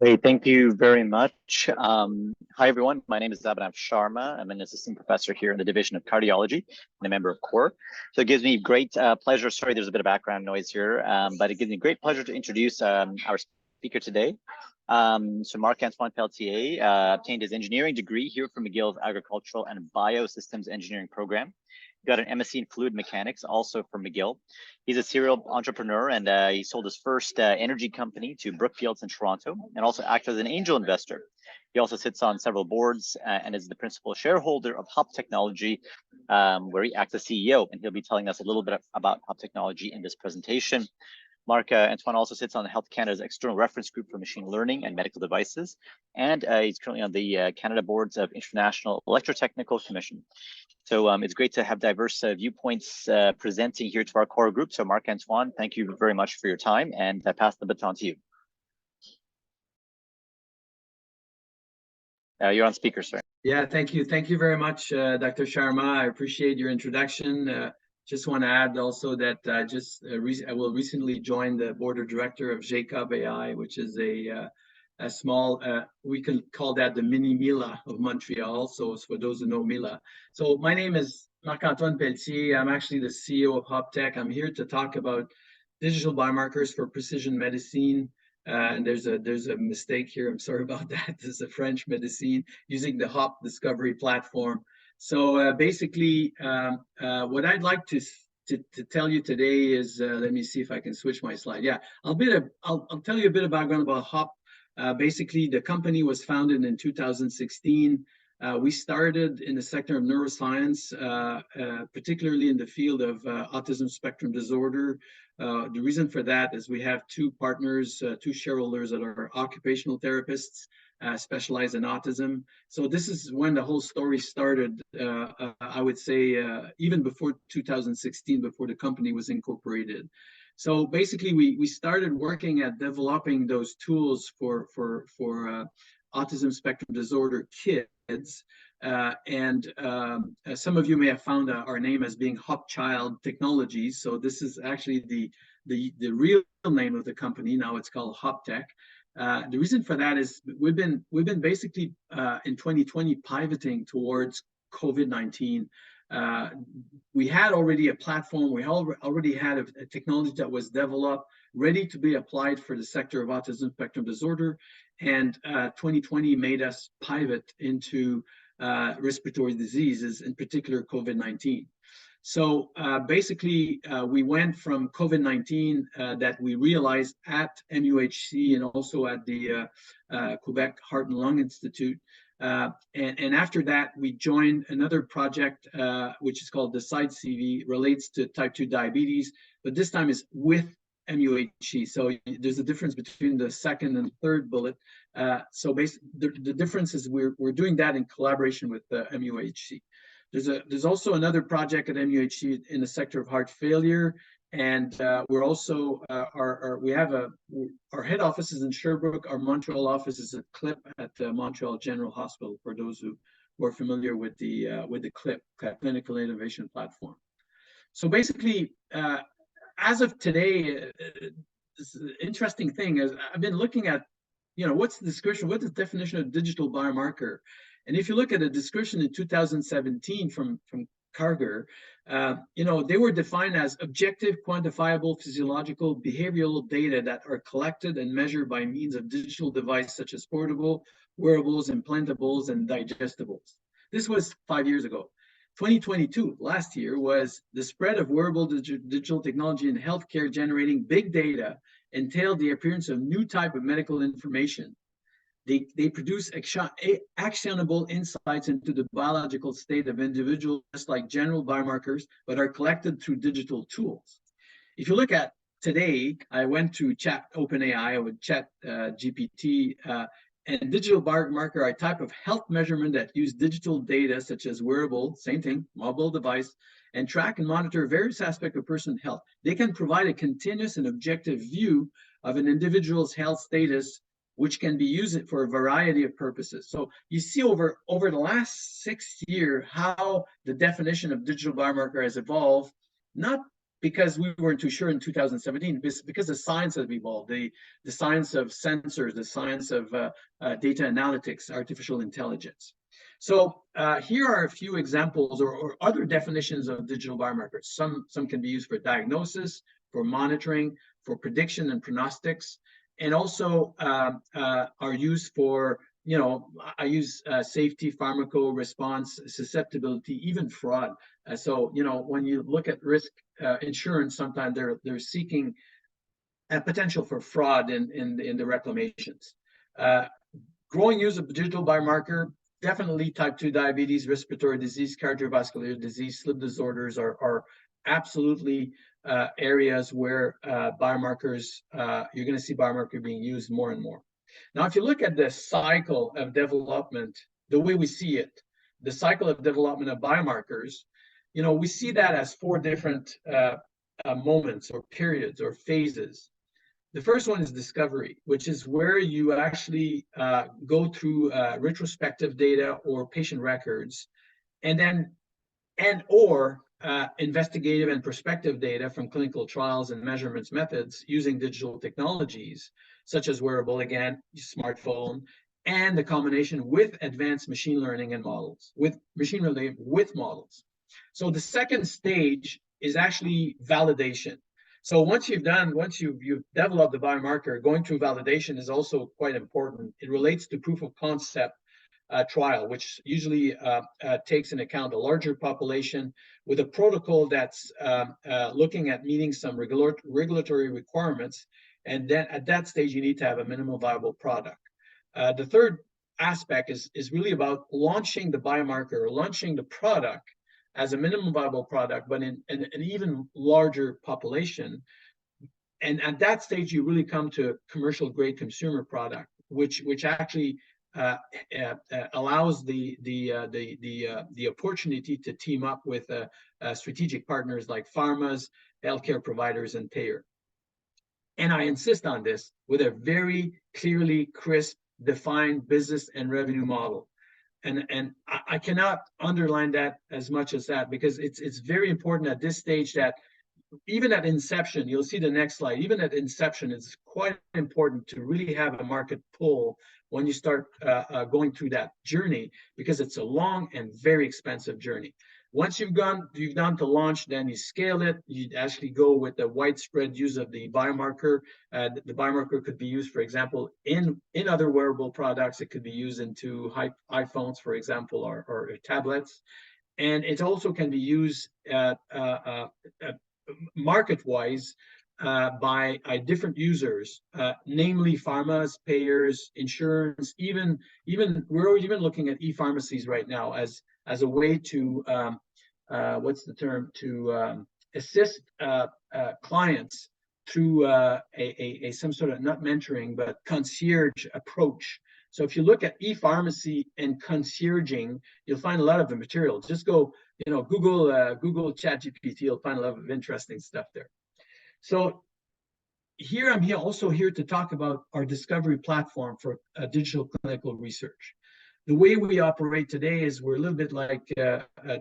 Hey, thank you very much. Hi, everyone. My name is Abhinav Sharma. I'm an assistant professor here in the Division of Cardiology and a member of CORE. So it gives me great pleasure. Sorry, there's a bit of background noise here, but it gives me great pleasure to introduce our speaker today. So Marc-Antoine Pelletier obtained his engineering degree here from McGill's Agricultural and Biosystems Engineering program. Got an MSc in Fluid Mechanics, also from McGill. He's a serial entrepreneur, and he sold his first energy company to Brookfields in Toronto, and also acted as an angel investor. He also sits on several boards and is the principal shareholder of HopTech, where he acts as CEO, and he'll be telling us a little bit about HopTech in this presentation. Marc-Antoine also sits on Health Canada's external reference group for machine learning and medical devices, and he's currently on the Canada boards of International Electrotechnical Commission. So it's great to have diverse viewpoints presenting here to our core group. So Marc-Antoine, thank you very much for your time, and I pass the baton to you. You're on speaker, sir. Yeah, thank you. Thank you very much, Dr. Sharma. I appreciate your introduction. Just want to add also that I will recently join the board of director of Jacob AI, which is a small, we can call that the mini Mila of Montreal. So it's for those who know Mila. So my name is Marc-Antoine Pelletier. I'm actually the CEO of HopTech. I'm here to talk about digital biomarkers for precision medicine. And there's a mistake here. I'm sorry about that. This is a French medicine using the Hop Discovery platform. So basically, what I'd like to tell you today is, let me see if I can switch my slide. Yeah, I'll tell you a bit of background about Hop. Basically, the company was founded in 2016. We started in the sector of neuroscience, particularly in the field of autism spectrum disorder. The reason for that is we have two partners, two shareholders that are occupational therapists, specialized in autism. So this is when the whole story started, I would say, even before 2016, before the company was incorporated. So basically, we started working at developing those tools for autism spectrum disorder kids. Some of you may have found our name as being HopChild Technologies. So this is actually the real name of the company. Now it's called HopTech. The reason for that is we've been basically in 2020 pivoting towards COVID-19. We had already a platform. We already had a technology that was developed, ready to be applied for the sector of autism spectrum disorder. And 2020 made us pivot into respiratory diseases, in particular COVID-19. So basically, we went from COVID-19 that we realized at MUHC and also at the Quebec Heart and Lung Institute. And after that, we joined another project, which is called Decide CV, relates to type 2 diabetes, but this time is with MUHC. So there's a difference between the second and third bullet. So basically, the difference is we're doing that in collaboration with MUHC. There's also another project at MUHC in the sector of heart failure, and we're also our head office is in Sherbrooke. Our Montreal office is at CLIP at Montreal General Hospital. For those who are familiar with the CLIP, Clinical Innovation Platform. So basically, as of today, this is an interesting thing is I've been looking at, what's the description, what's the definition of digital biomarker? And if you look at a description in 2017 from Karger, they were defined as objective, quantifiable, physiological, behavioral data that are collected and measured by means of digital devices such as portable, wearables, implantables, and digestibles. This was 5 years ago. 2022, last year, was the spread of wearable digital technology in healthcare generating big data entailed the appearance of new type of medical information. They produce actionable insights into the biological state of individuals, just like general biomarkers, but are collected through digital tools. If you look at today, I went to OpenAI with Chat GPT, and digital biomarker are a type of health measurement that use digital data such as wearable, same thing, mobile device, and track and monitor various aspects of person's health. They can provide a continuous and objective view of an individual's health status, which can be used for a variety of purposes. So you see over the last 6 years how the definition of digital biomarker has evolved, not because we weren't too sure in 2017, because the science has evolved, the science of sensors, the science of data analytics, artificial intelligence. So here are a few examples or other definitions of digital biomarkers. Some can be used for diagnosis, for monitoring, for prediction and prognostics, and also are used for, I use safety, pharmaco response, susceptibility, even fraud. So, when you look at risk insurance, sometimes they're seeking a potential for fraud in the reclamations. Growing use of digital biomarker, definitely type 2 diabetes, respiratory disease, cardiovascular disease, sleep disorders are absolutely areas where biomarkers, you're going to see biomarker being used more and more. Now, if you look at the cycle of development, the way we see it, the cycle of development of biomarkers, we see that as 4 different moments or periods or phases. The first one is discovery, which is where you actually go through retrospective data or patient records, or investigative and prospective data from clinical trials and measurements methods using digital technologies, such as wearable, again, smartphone, and the combination with advanced machine learning and models, with machine learning with models. So the second stage is actually validation. So once you've developed the biomarker, going through validation is also quite important. It relates to proof of concept trial, which usually takes into account a larger population with a protocol that's looking at meeting some regulatory requirements. And then at that stage, you need to have a minimum viable product. The third aspect is really about launching the biomarker or launching the product as a minimum viable product, but in an even larger population. And at that stage, you really come to a commercial grade consumer product, which actually allows the opportunity to team up with strategic partners like pharmas, healthcare providers, and payer. And I insist on this with a very clearly, crisp, defined business and revenue model. And I cannot underline that as much as that, because it's very important at this stage that even at inception, you'll see the next slide, even at inception, it's quite important to really have a market pull when you start going through that journey, because it's a long and very expensive journey. Once you've done to launch, then you scale it. You actually go with the widespread use of the biomarker. The biomarker could be used, for example, in other wearable products. It could be used into iPhones, for example, or tablets. And it also can be used market-wise by different users, namely pharmas, payers, insurance, we're even looking at e-pharmacies right now as a way to assist clients through some sort of, not mentoring, but concierge approach. So if you look at e-pharmacy and concierging, you'll find a lot of the material. Just go, Google ChatGPT, you'll find a lot of interesting stuff there. So I'm also here to talk about our discovery platform for digital clinical research. The way we operate today is we're a little bit like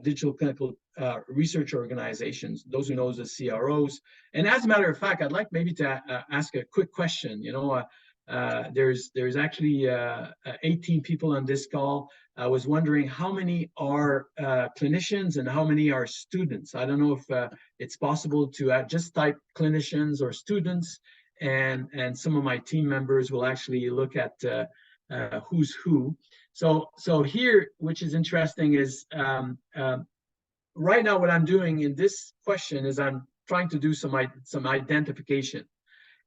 digital clinical research organizations, those who know as CROs. And as a matter of fact, I'd like maybe to ask a quick question. There's actually 18 people on this call. I was wondering how many are clinicians and how many are students. I don't know if it's possible to just type clinicians or students, and some of my team members will actually look at who's who. So here, which is interesting, is right now what I'm doing in this question is I'm trying to do some identification.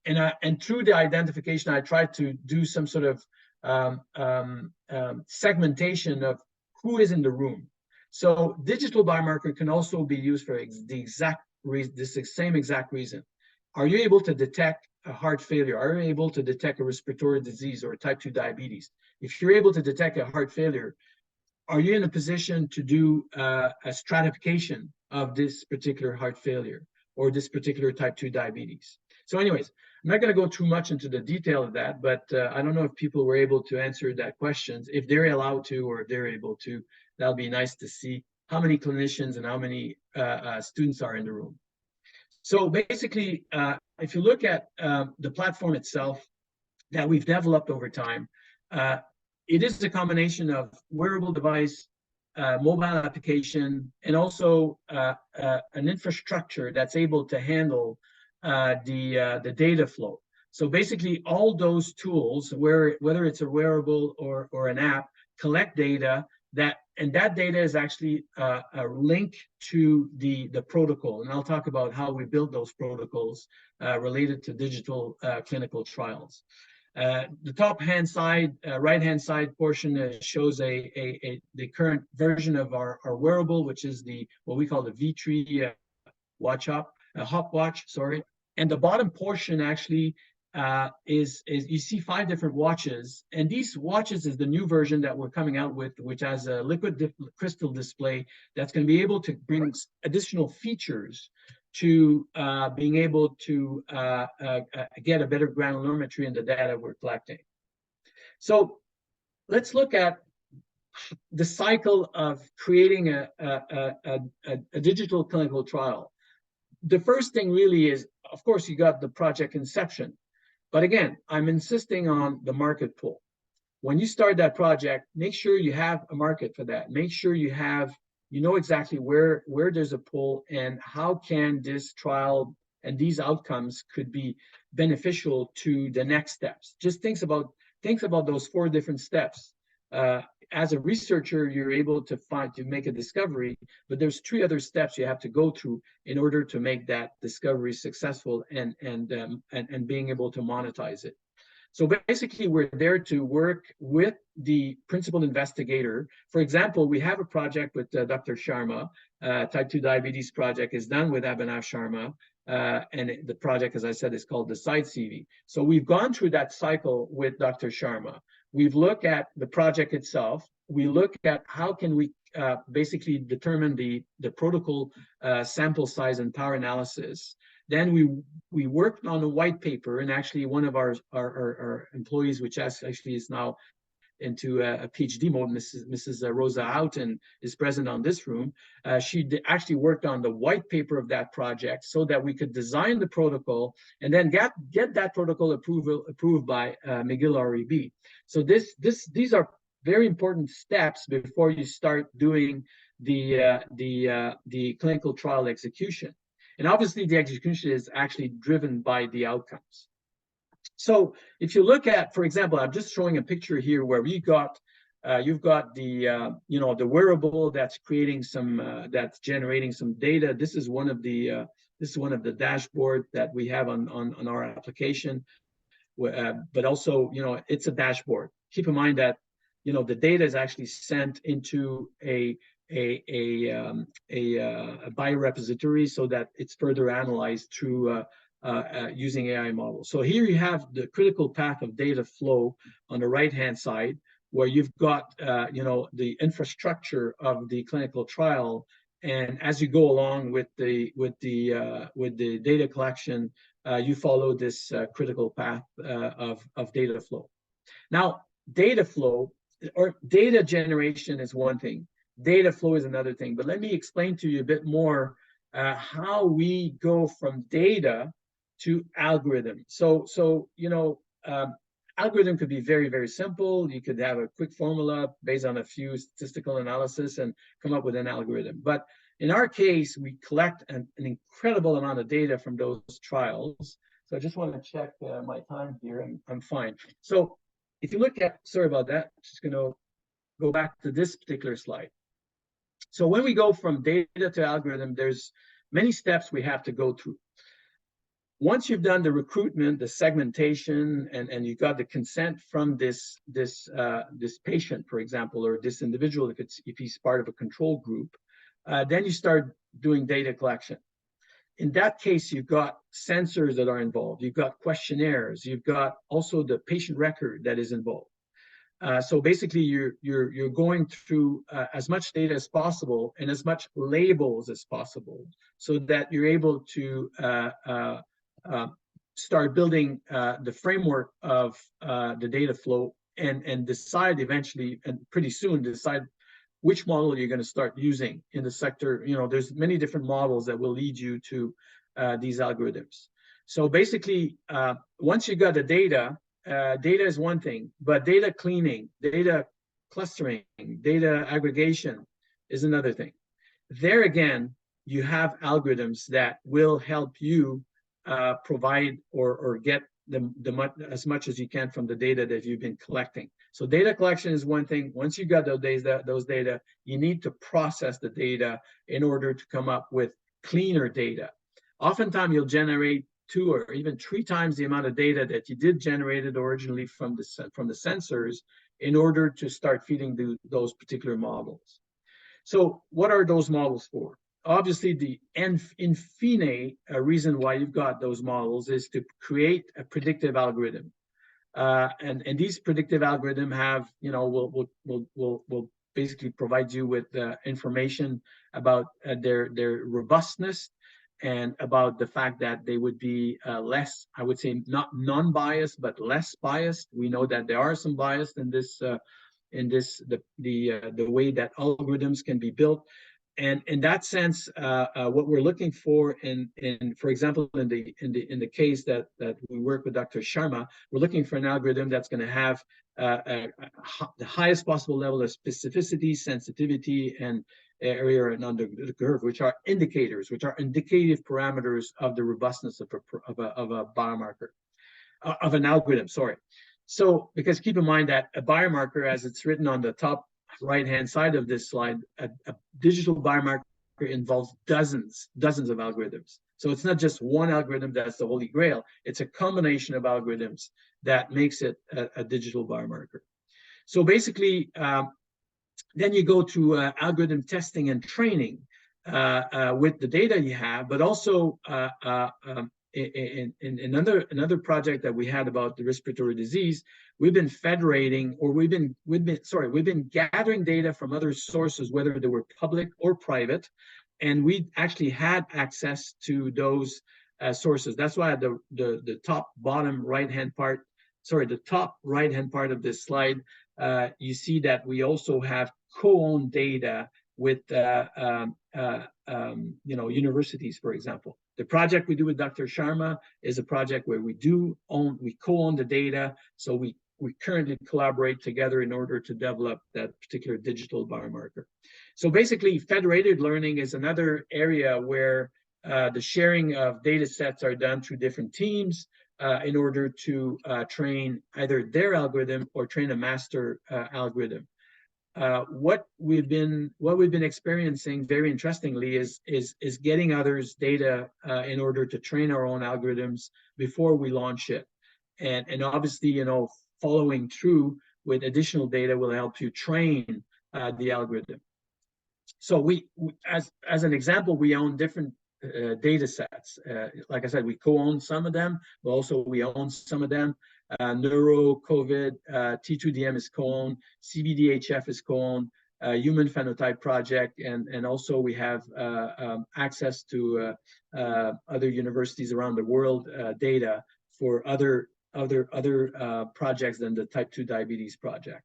And through the identification, I try to do some sort of segmentation of who is in the room. So digital biomarker can also be used for the same exact reason. Are you able to detect a heart failure? Are you able to detect a respiratory disease or type 2 diabetes? If you're able to detect a heart failure, are you in a position to do a stratification of this particular heart failure or this particular type 2 diabetes? So anyways, I'm not going to go too much into the detail of that, but I don't know if people were able to answer that question. If they're allowed to, or if they're able to, that'll be nice to see how many clinicians and how many students are in the room. So basically, if you look at the platform itself that we've developed over time, it is a combination of wearable device, mobile application, and also an infrastructure that's able to handle the data flow. So basically, all those tools, whether it's a wearable or an app, collect data and that data is actually a link to the protocol. And I'll talk about how we build those protocols related to digital clinical trials. The top hand side, right hand side portion shows the current version of our wearable, which is what we call the V3 Hop Watch, sorry. And the bottom portion actually is you see 5 different watches, and these watches is the new version that we're coming out with, which has a liquid crystal display that's going to be able to bring additional features to being able to get a better granulometry in the data we're collecting. So let's look at the cycle of creating a digital clinical trial. The first thing really is, of course, you got the project inception. But again, I'm insisting on the market pull. When you start that project, make sure you have a market for that. Make sure you know exactly where there's a pull and how can this trial and these outcomes could be beneficial to the next steps. Just think about those 4 different steps. As a researcher, you're able to make a discovery, but there's 3 other steps you have to go through in order to make that discovery successful and being able to monetize it. So basically, we're there to work with the principal investigator. For example, we have a project with Dr. Sharma. Type 2 diabetes project is done with Abhinav Sharma. And the project, as I said, is called the Side-CV. So we've gone through that cycle with Dr. Sharma. We've looked at the project itself. We look at how can we basically determine the protocol sample size and power analysis. Then we worked on a white paper, and actually one of our employees, which actually is now into a PhD mode, Mrs. Rosa Houghton, is present on this room. She actually worked on the white paper of that project so that we could design the protocol and then get that protocol approved by McGill-REB. So these are very important steps before you start doing the clinical trial execution. And obviously, the execution is actually driven by the outcomes. So if you look at, for example, I'm just showing a picture here where you've got the the wearable that's creating that's generating some data. This is one of the dashboard that we have on our application. But also, it's a dashboard. Keep in mind that the data is actually sent into a biorepository so that it's further analyzed through using AI models. So here you have the critical path of data flow on the right-hand side, where you've got the infrastructure of the clinical trial, and as you go along with the data collection, you follow this critical path of data flow. Now, data flow or data generation is one thing. Data flow is another thing. But let me explain to you a bit more how we go from data to algorithm. So algorithm could be very, very simple. You could have a quick formula based on a few statistical analysis and come up with an algorithm. But in our case, we collect an incredible amount of data from those trials. So I just want to check my time here, and I'm fine. So if you look at, sorry about that, I'm just going to go back to this particular slide. So when we go from data to algorithm, there's many steps we have to go through. Once you've done the recruitment, the segmentation, and you got the consent from this patient, for example, or this individual, if he's part of a control group, then you start doing data collection. In that case, you've got sensors that are involved. You've got questionnaires. You've got also the patient record that is involved. So basically, you're going through as much data as possible and as much labels as possible, so that you're able to start building the framework of the data flow and decide eventually, and pretty soon decide which model you're going to start using in the sector. There's many different models that will lead you to these algorithms. So basically, once you got the data, data is one thing, but data cleaning, data clustering, data aggregation is another thing. There again, you have algorithms that will help you provide or get as much as you can from the data that you've been collecting. So data collection is one thing. Once you got those data, you need to process the data in order to come up with cleaner data. Oftentimes, you'll generate 2 or even 3 times the amount of data that you did generated originally from the sensors in order to start feeding those particular models. So what are those models for? Obviously, the in fine reason why you've got those models is to create a predictive algorithm. And these predictive algorithms have, will basically provide you with information about their robustness and about the fact that they would be less, I would say, not non-biased, but less biased. We know that there are some bias in this, the way that algorithms can be built. And in that sense, what we're looking for for example, in the case that we work with Dr. Sharma, we're looking for an algorithm that's going to have the highest possible level of specificity, sensitivity, and area and under the curve, which are indicators, which are indicative parameters of the robustness of a biomarker, of an algorithm. Sorry. So, because keep in mind that a biomarker, as it's written on the top right-hand side of this slide, a digital biomarker involves dozens of algorithms. So it's not just one algorithm that's the holy grail. It's a combination of algorithms that makes it a digital biomarker. So basically, then you go to algorithm testing and training with the data you have, but also in another project that we had about the respiratory disease, we've been federating, or we've been gathering data from other sources, whether they were public or private, and we actually had access to those sources. That's why the top right-hand part of this slide, you see that we also have co-owned data with universities, for example. The project we do with Dr. Sharma is a project where we co-own the data, so we currently collaborate together in order to develop that particular digital biomarker. So basically, federated learning is another area where the sharing of data sets are done through different teams in order to train either their algorithm or train a master algorithm. What we've been experiencing, very interestingly, is getting others' data in order to train our own algorithms before we launch it, and obviously, following through with additional data will help you train the algorithm. So we as an example, we own different data sets. Like I said, we co-own some of them, but also we own some of them. Neuro, COVID, T2DM is co-owned, CBDHF is co-owned, Human Phenotype Project, and also we have access to other universities around the world data for other projects than the type 2 diabetes project.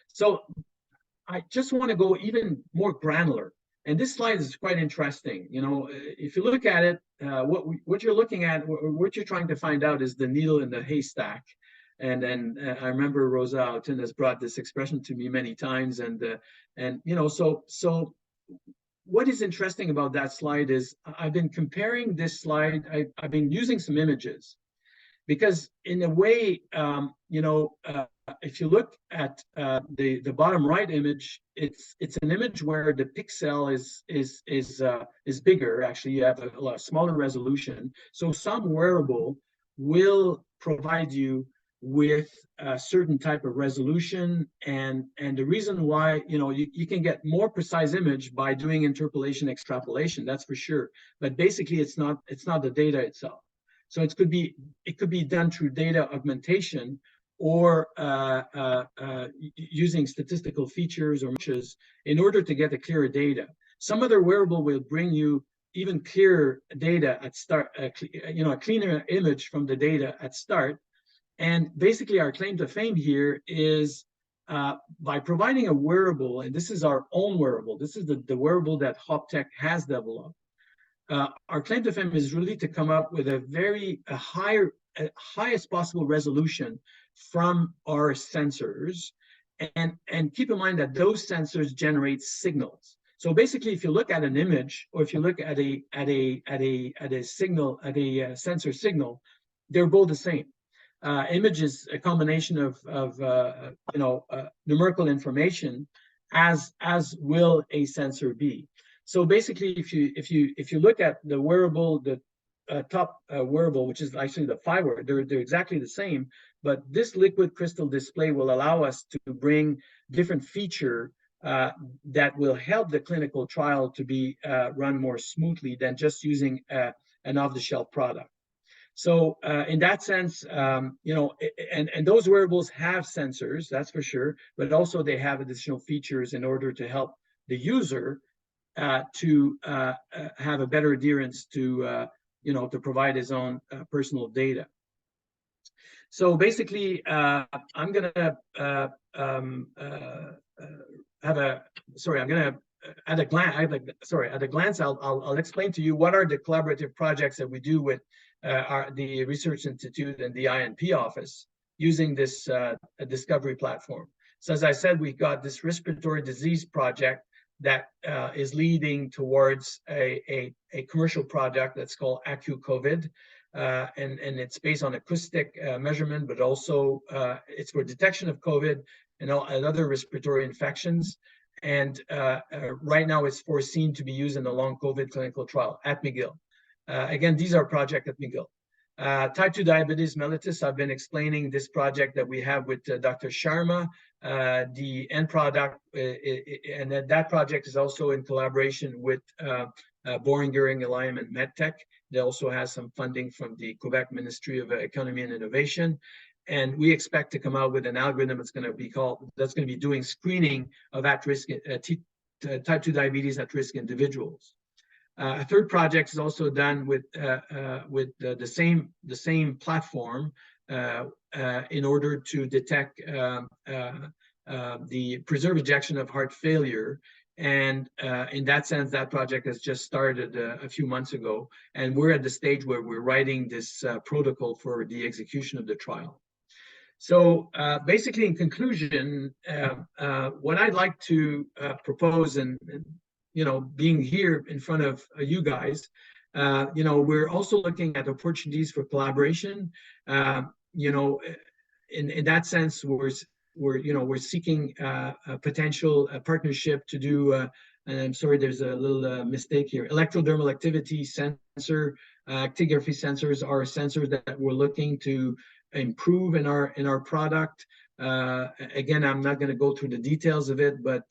So I just want to go even more granular. And this slide is quite interesting. If you look at it, what you're looking at, what you're trying to find out is the needle in the haystack. And I remember Rosa Alton has brought this expression to me many times. So what is interesting about that slide is I've been comparing this slide. I've been using some images, because in a way, if you look at the bottom right image, it's an image where the pixel is bigger. Actually, you have a lot smaller resolution. So some wearable will provide you with a certain type of resolution, and the reason why you can get more precise image by doing interpolation, extrapolation. That's for sure. But basically, it's not the data itself. So it could be done through data augmentation, or using statistical features or measures in order to get a clearer data. Some other wearable will bring you even clearer data at start, a cleaner image from the data at start. And basically, our claim to fame here is by providing a wearable, and this is our own wearable. This is the wearable that HopTech has developed. our claim to fame is really to come up with highest possible resolution from our sensors, and keep in mind that those sensors generate signals. So basically, if you look at an image, or if you look at a signal, at a sensor signal, they're both the same. Image is a combination of numerical information, as will a sensor be. So basically, if you look at the wearable, the top wearable, which is actually the 5-wear, they're exactly the same. But this liquid crystal display will allow us to bring different feature that will help the clinical trial to be run more smoothly than just using an off-the-shelf product. So in that sense, and those wearables have sensors, that's for sure, but also they have additional features in order to help the user to have a better adherence to to provide his own personal data. So basically, I'm gonna at a glance, I'll explain to you what are the collaborative projects that we do with the Research Institute and the INP office using this discovery platform. So as I said, we've got this respiratory disease project that is leading towards a commercial product that's called AccuCovid. And it's based on acoustic measurement, but also it's for detection of COVID and other respiratory infections. And right now it's foreseen to be used in the long COVID clinical trial at McGill. Again, these are projects at McGill. Type 2 diabetes mellitus, I've been explaining this project that we have with Dr. Sharma. The end product, and that project is also in collaboration with Boehringer Ingelheim and MedTech. They also has some funding from the Quebec Ministry of Economy and Innovation. And we expect to come out with an algorithm that's going to be doing screening of at-risk type 2 diabetes at-risk individuals. A third project is also done with the same platform in order to detect the preserved ejection of heart failure. And in that sense, that project has just started a few months ago. And we're at the stage where we're writing this protocol for the execution of the trial. So basically, in conclusion, what I'd like to propose, and being here in front of you guys, we're also looking at opportunities for collaboration. In that sense, we're seeking a potential partnership to do. And I'm sorry, there's a little mistake here. Electrodermal activity sensor, actigraphy sensors are sensors that we're looking to improve in our product. Again, I'm not going to go through the details of it, but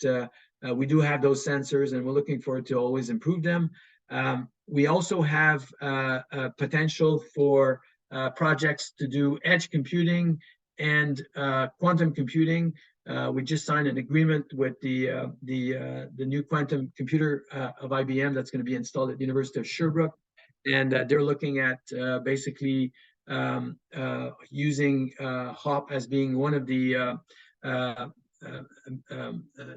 we do have those sensors, and we're looking forward to always improve them. We also have potential for projects to do edge computing and quantum computing. We just signed an agreement with the new quantum computer of IBM that's going to be installed at the University of Sherbrooke, and they're looking at basically using HOP as being one of the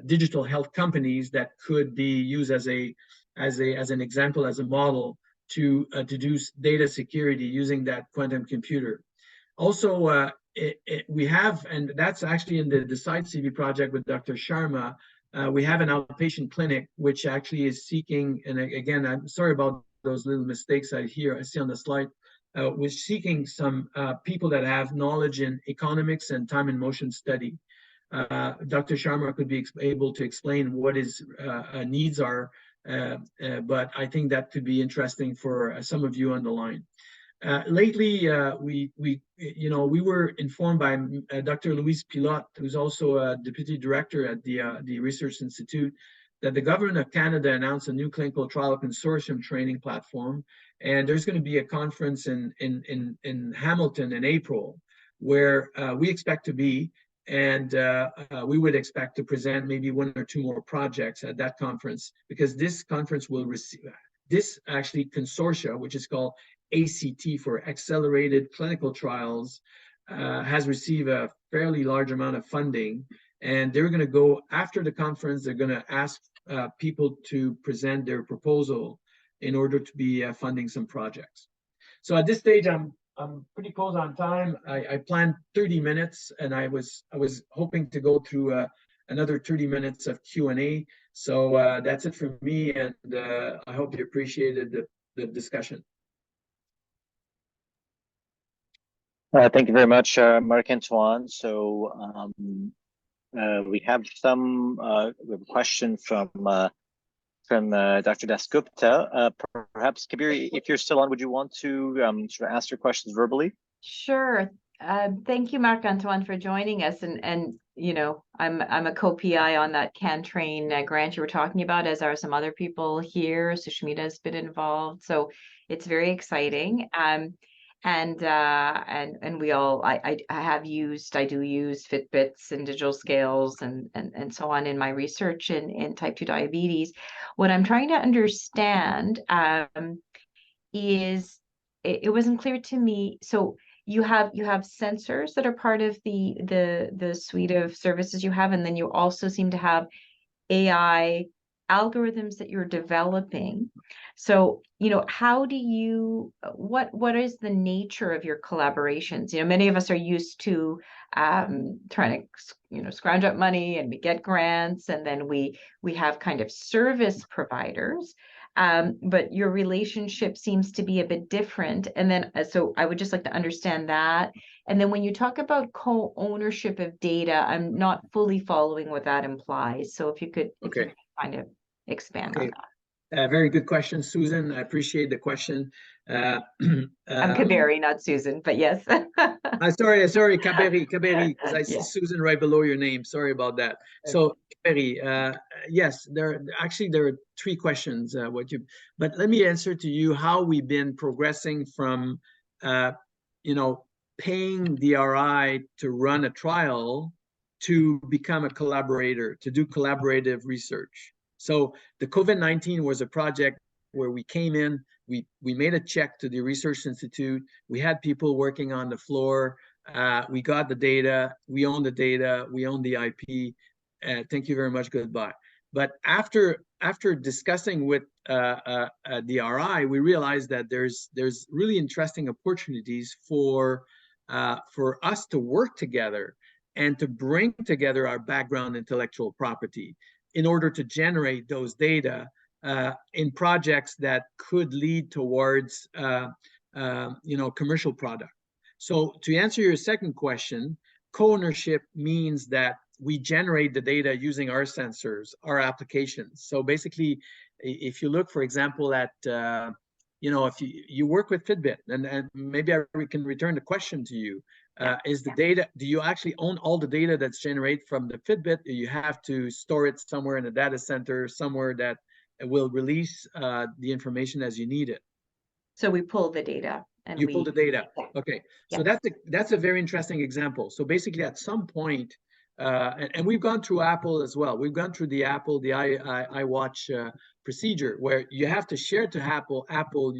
digital health companies that could be used as an example, as a model to do data security using that quantum computer. Also, we have, and that's actually in the Side CV project with Dr. Sharma, we have an outpatient clinic which actually is seeking, and again, I'm sorry about those little mistakes I see on the slide. We're seeking some people that have knowledge in economics and time and motion study. Dr. Sharma could be able to explain what his needs are, but I think that could be interesting for some of you on the line. Lately, we were informed by Dr. Louise Pilote, who's also a deputy director at the Research Institute, that the government of Canada announced a new clinical trial consortium training platform, and there's going to be a conference in Hamilton in April, where we expect to be, and we would expect to present maybe one or two more projects at that conference, because this conference will receive this actually consortia, which is called ACT for Accelerated Clinical Trials, has received a fairly large amount of funding, and they're going to go after the conference. They're going to ask people to present their proposal in order to be funding some projects. So at this stage, I'm pretty close on time. I planned 30 minutes, and I was hoping to go through another 30 minutes of Q&A. So that's it for me, and I hope you appreciated the discussion. Thank you very much, Marc-Antoine. So we have a question from Dr. Dasgupta. Perhaps, Kabir, if you're still on, would you want to sort of ask your questions verbally? Sure. Thank you, Marc-Antoine, for joining us. And you know, I'm a co-PI on that CanTrain grant you were talking about, as are some other people here. Sushmita has been involved, so it's very exciting. And we all, I do use Fitbits and digital scales and so on in my research in type 2 diabetes. What I'm trying to understand is it wasn't clear to me. So you have sensors that are part of the suite of services you have, and then you also seem to have AI algorithms that you're developing. So, you know, how do you, what is the nature of your collaborations? You know, many of us are used to trying to, you know, scrounge up money, and we get grants, and then we have kind of service providers. But your relationship seems to be a bit different. And then, so I would just like to understand that. And then when you talk about co-ownership of data, I'm not fully following what that implies. So if you could, kind of expand on that. Very good question, Susan. I appreciate the question. I'm Kaberi, not Susan, but yes. Sorry, Kaberi, because I see Susan right below your name. Sorry about that. Okay. So, Kaberi, yes, there are three questions. But let me answer to you how we've been progressing from, you know, paying DRI to run a trial to become a collaborator, to do collaborative research. So the COVID-19 was a project where we came in, we made a check to the Research Institute, we had people working on the floor, we got the data, we own the data, we own the IP, thank you very much, goodbye. But after discussing with DRI, we realized that there's really interesting opportunities for us to work together and to bring together our background intellectual property in order to generate those data in projects that could lead towards you know, commercial product. So to answer your second question, co-ownership means that we generate the data using our sensors, our applications. So basically, if you look, for example, at you know, if you work with Fitbit, and maybe I can return the question to you. Is the data, do you actually own all the data that's generated from the Fitbit? Or you have to store it somewhere in a data center, somewhere that will release the information as you need it? So we pull the data. And you pull the data. Okay, so yeah. that's a very interesting example. So basically, at some point, and we've gone through Apple as well. We've gone through the Apple, the iWatch procedure, where you have to share to Apple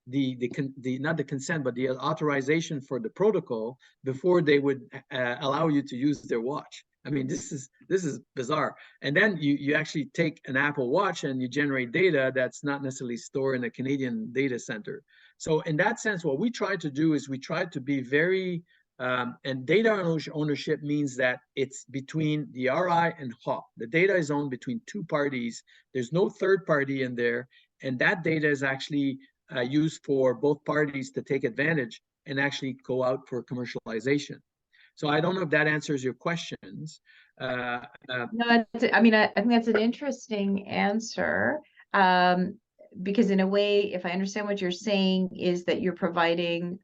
the not the consent, but the authorization for the protocol before they would allow you to use their watch. I mean, this is bizarre. And then you actually take an Apple Watch and you generate data that's not necessarily stored in a Canadian data center. So in that sense, what we try to do is we try to be very, and data ownership means that it's between the RI and HOP. The data is owned between two parties. There's no third party in there. And that data is actually used for both parties to take advantage and actually go out for commercialization. So I don't know if that answers your questions. No, I mean, I think that's an interesting answer, because in a way, if I understand what you're saying, is that you're providing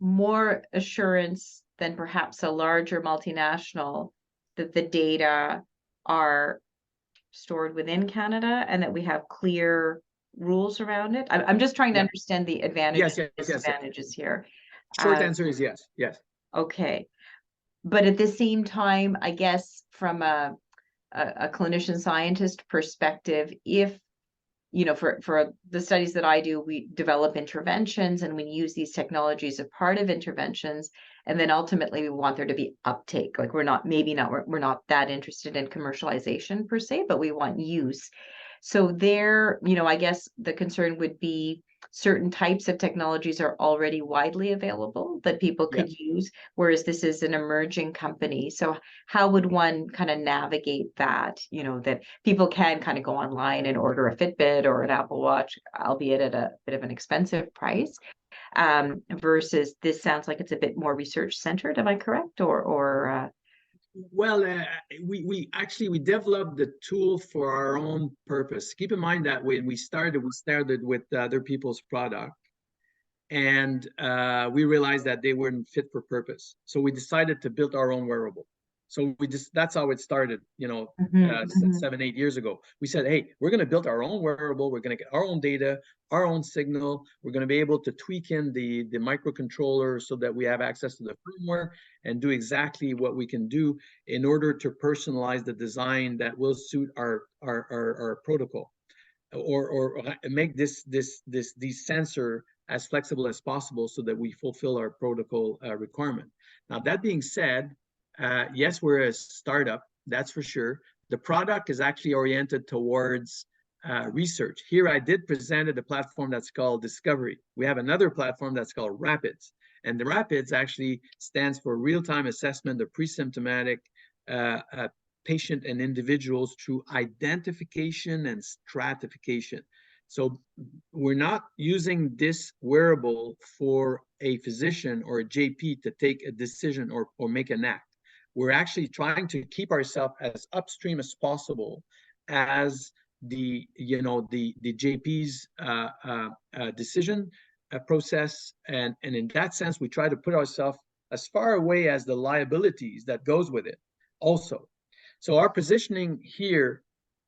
more assurance than perhaps a larger multinational that the data are stored within Canada and that we have clear rules around it. I'm just trying to understand the advantages and disadvantages here. Short answer is yes. Okay. But at the same time, I guess from a clinician scientist perspective, if, you know, for the studies that I do, we develop interventions and we use these technologies as part of interventions. And then ultimately we want there to be uptake. Like we're not that interested in commercialization per se, but we want use. So there, I guess the concern would be certain types of technologies are already widely available that people Yeah. could use, whereas this is an emerging company. So how would one kind of navigate that, that people can kind of go online and order a Fitbit or an Apple Watch, albeit at a bit of an expensive price, versus this sounds like it's a bit more research centered. Am I correct? Well, we actually developed the tool for our own purpose. Keep in mind that when we started with other people's product, and we realized that they weren't fit for purpose. So we decided to build our own wearable. So that's how it started, 7, 8 years ago. We said, hey, we're going to build our own wearable. We're going to get our own data, our own signal. We're going to be able to tweak in the microcontroller so that we have access to the firmware and do exactly what we can do in order to personalize the design that will suit our protocol, or make these sensor as flexible as possible so that we fulfill our protocol requirement. Now, that being said, yes, we're a startup, that's for sure. The product is actually oriented towards research. Here, I did present a platform that's called Discovery. We have another platform that's called Rapids. And the Rapids actually stands for real-time assessment of pre-symptomatic patient and individuals through identification and stratification. So we're not using this wearable for a physician or a JP to take a decision or make an act. We're actually trying to keep ourselves as upstream as possible as the JP's decision process, and in that sense, we try to put ourselves as far away as the liabilities that goes with it also. So our positioning here,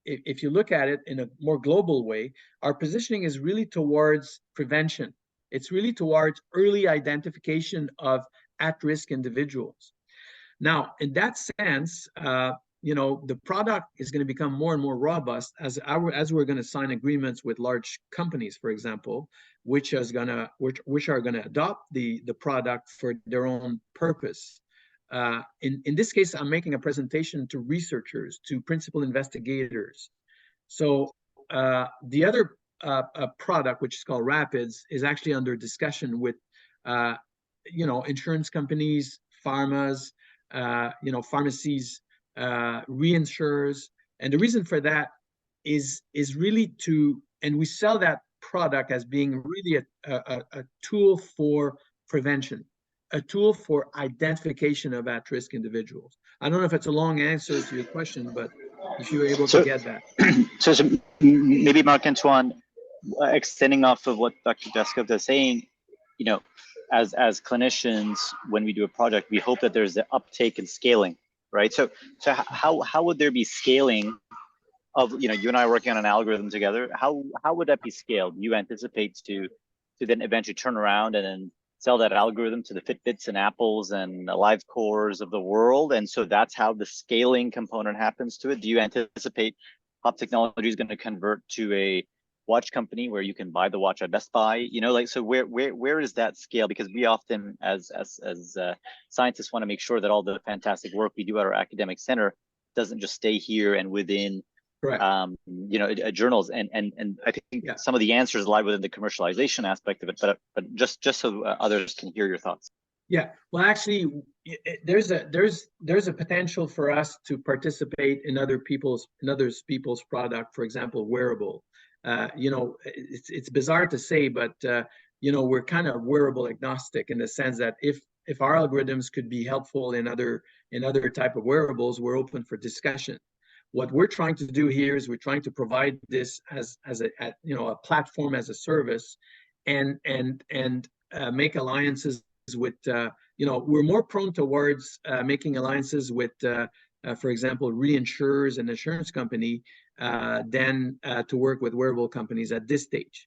if you look at it in a more global way, our positioning is really towards prevention. It's really towards early identification of at-risk individuals. Now, in that sense, the product is going to become more and more robust as we're going to sign agreements with large companies, for example, which are going to adopt the product for their own purpose. In this case, I'm making a presentation to researchers, to principal investigators. So the other product, which is called Rapids, is actually under discussion with insurance companies, pharmas, pharmacies, reinsurers. And the reason for that is really and we sell that product as being really a tool for prevention, a tool for identification of at-risk individuals. I don't know if it's a long answer to your question, but if you were able to get that. So maybe Marc-Antoine, extending off of what Dr. Descoves is saying, as clinicians, when we do a project, we hope that there's the uptake and scaling, right? So how would there be scaling of, you and I are working on an algorithm together. How would that be scaled? You anticipate to then eventually turn around and then sell that algorithm to the Fitbits and Apples and the Live Cores of the world, and so that's how the scaling component happens to it. Do you anticipate Hop Technology is going to convert to a watch company where you can buy the watch at Best Buy? So where is that scale? Because we often, as scientists, want to make sure that all the fantastic work we do at our academic center doesn't just stay here and within journals, and I think some of the answers lie within the commercialization aspect of it, but just so others can hear your thoughts. Yeah, well, actually, there's a potential for us to participate in other people's product, for example, wearable. It's bizarre to say, but we're kind of wearable agnostic in the sense that if our algorithms could be helpful in other type of wearables, we're open for discussion. What we're trying to do here is we're trying to provide this as a platform as a service, and make alliances with we're more prone towards making alliances with for example, reinsurers and insurance company than to work with wearable companies at this stage.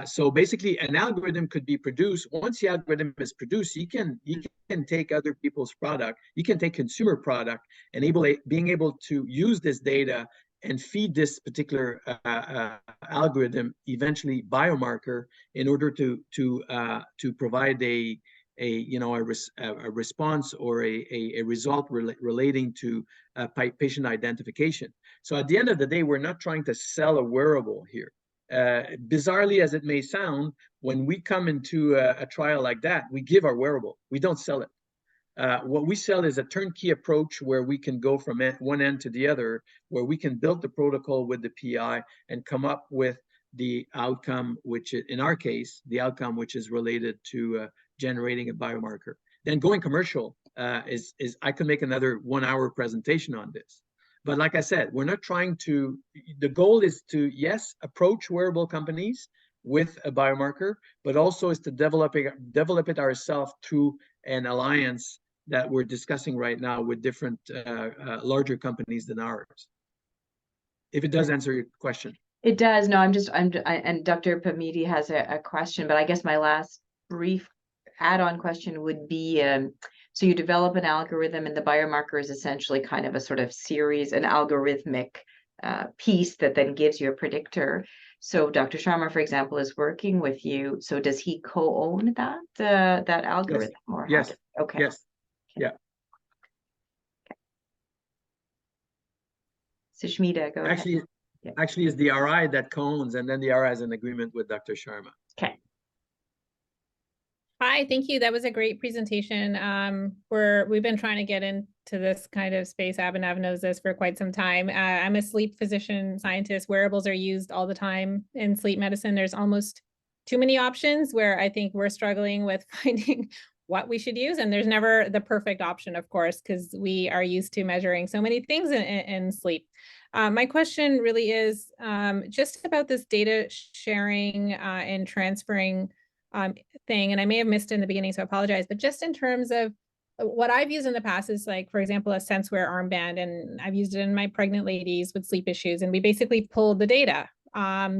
So basically, an algorithm could be produced. Once the algorithm is produced, you can take other people's product, you can take consumer product, and being able to use this data and feed this particular algorithm, eventually biomarker, in order to provide a a response or a result relating to patient identification. So at the end of the day, we're not trying to sell a wearable here. Bizarrely as it may sound, when we come into a trial like that, we give our wearable. We don't sell it. What we sell is a turnkey approach where we can go from one end to the other, where we can build the protocol with the PI and come up with the outcome, which in our case, the outcome which is related to generating a biomarker. Then going commercial is I could make another 1 hour presentation on this. But like I said, we're not trying to, the goal is to, yes, approach wearable companies with a biomarker, but also is to develop it ourselves through an alliance that we're discussing right now with different larger companies than ours. If it does answer your question. It does. No, and Dr. Pelletier has a question, but I guess my last brief add-on question would be, so you develop an algorithm and the biomarker is essentially kind of a sort of series, an algorithmic piece that then gives you a predictor. So Dr. Sharma, for example, is working with you. So does he co-own that algorithm? Yes. Or yes. Okay. Yes. Yeah. Sushmita, go ahead. Actually, it's the RI that co-owns, and then the RI has an agreement with Dr. Sharma. Okay. Hi, thank you. That was a great presentation. We've been trying to get into this kind of space. Abhinav knows this for quite some time. I'm a sleep physician scientist. Wearables are used all the time in sleep medicine. There's almost too many options where I think we're struggling with finding what we should use. And there's never the perfect option, of course, because we are used to measuring so many things in sleep. My question really is just about this data sharing and transferring thing, and I may have missed it in the beginning, so I apologize, but just in terms of what I've used in the past is like, for example, a SenseWear armband, and I've used it in my pregnant ladies with sleep issues, and we basically pulled the data,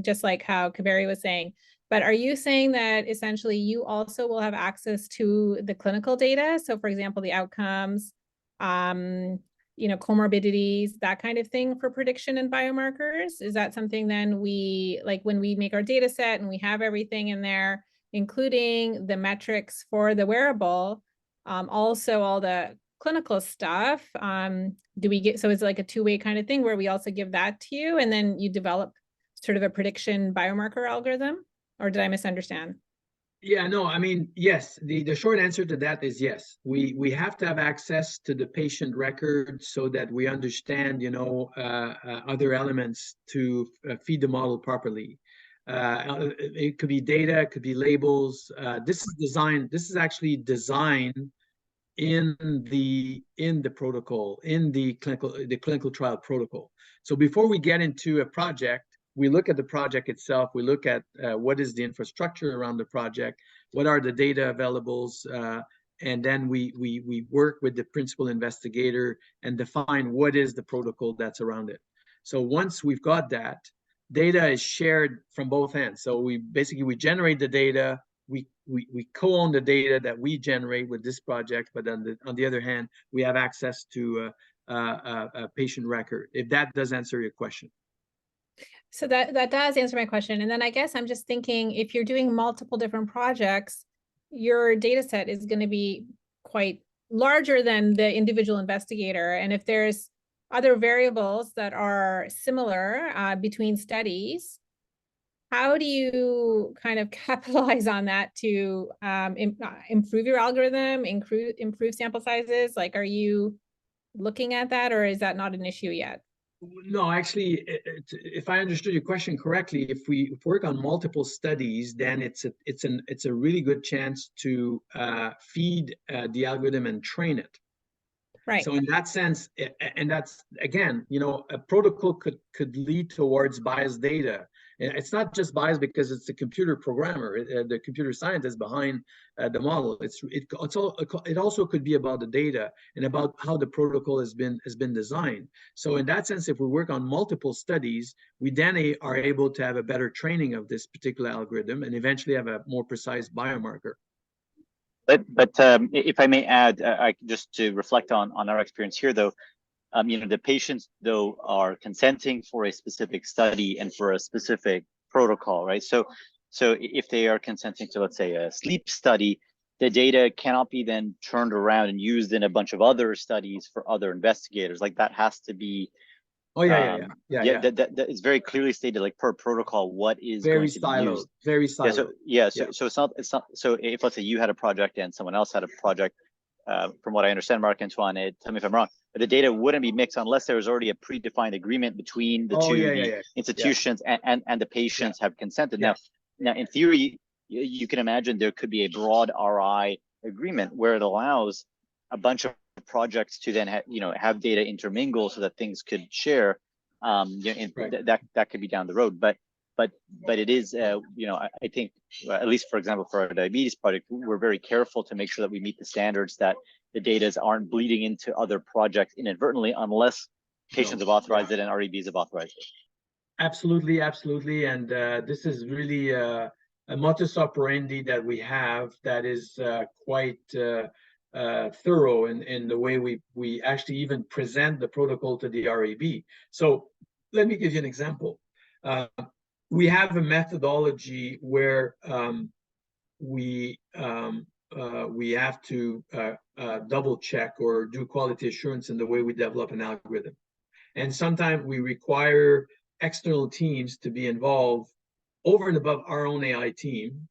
just like how Kaveri was saying. But are you saying that essentially you also will have access to the clinical data? So for example, the outcomes, comorbidities, that kind of thing for prediction and biomarkers? Is that something then we, like when we make our data set and we have everything in there, including the metrics for the wearable, also all the clinical stuff, do we get, so it's like a two-way kind of thing where we also give that to you and then you develop sort of a prediction biomarker algorithm? Or did I misunderstand? Yeah, no, I mean, yes, the short answer to that is yes. We have to have access to the patient record so that we understand, other elements to feed the model properly. It could be data, it could be labels. This is actually designed in the protocol, in the clinical trial protocol. So before we get into a project, we look at the project itself, we look at what is the infrastructure around the project, what are the data availables, and then we work with the principal investigator and define what is the protocol that's around it. So once we've got that, data is shared from both ends. So we generate the data, we co-own the data that we generate with this project, but on the other hand, we have access to a patient record, if that does answer your question. So that does answer my question. And then I guess I'm just thinking, if you're doing multiple different projects, your data set is going to be quite larger than the individual investigator. And if there's other variables that are similar between studies, how do you kind of capitalize on that to improve your algorithm, improve sample sizes? Like, are you looking at that, or is that not an issue yet? No, actually, if I understood your question correctly, if we work on multiple studies, then it's a really good chance to feed the algorithm and train it. Right. So in that sense, and that's again, a protocol could lead towards biased data. It's not just biased because it's the computer programmer, the computer scientist behind the model. It also could be about the data and about how the protocol has been designed. So in that sense, if we work on multiple studies, we then are able to have a better training of this particular algorithm and eventually have a more precise biomarker. But if I may add, just to reflect on our experience here, though, the patients, though, are consenting for a specific study and for a specific protocol, right? So if they are consenting to, let's say, a sleep study, the data cannot be then turned around and used in a bunch of other studies for other investigators. Like that has to be, Oh yeah. that it's very clearly stated, like per protocol, what is Very going to be siloed, used. very siloed. So it's not, so if let's say you had a project and someone else had a project, from what I understand, Marc-Antoine, tell me if I'm wrong, but the data wouldn't be mixed unless there was already a predefined agreement between the institutions and the patients have consented. Now, in theory, you can imagine there could be a broad RI agreement where it allows a bunch of projects to then have data intermingle so that things could share. That could be down the road, but it is, I think, at least for example, for our diabetes project, we're very careful to make sure that we meet the standards, that the data aren't bleeding into other projects inadvertently, unless patients have authorized it and REBs have authorized it. Absolutely. And this is really a modus operandi that we have that is quite thorough in the way we actually even present the protocol to the REB. So let me give you an example. We have a methodology where we have to double check or do quality assurance in the way we develop an algorithm. And sometimes we require external teams to be involved over and above our own AI team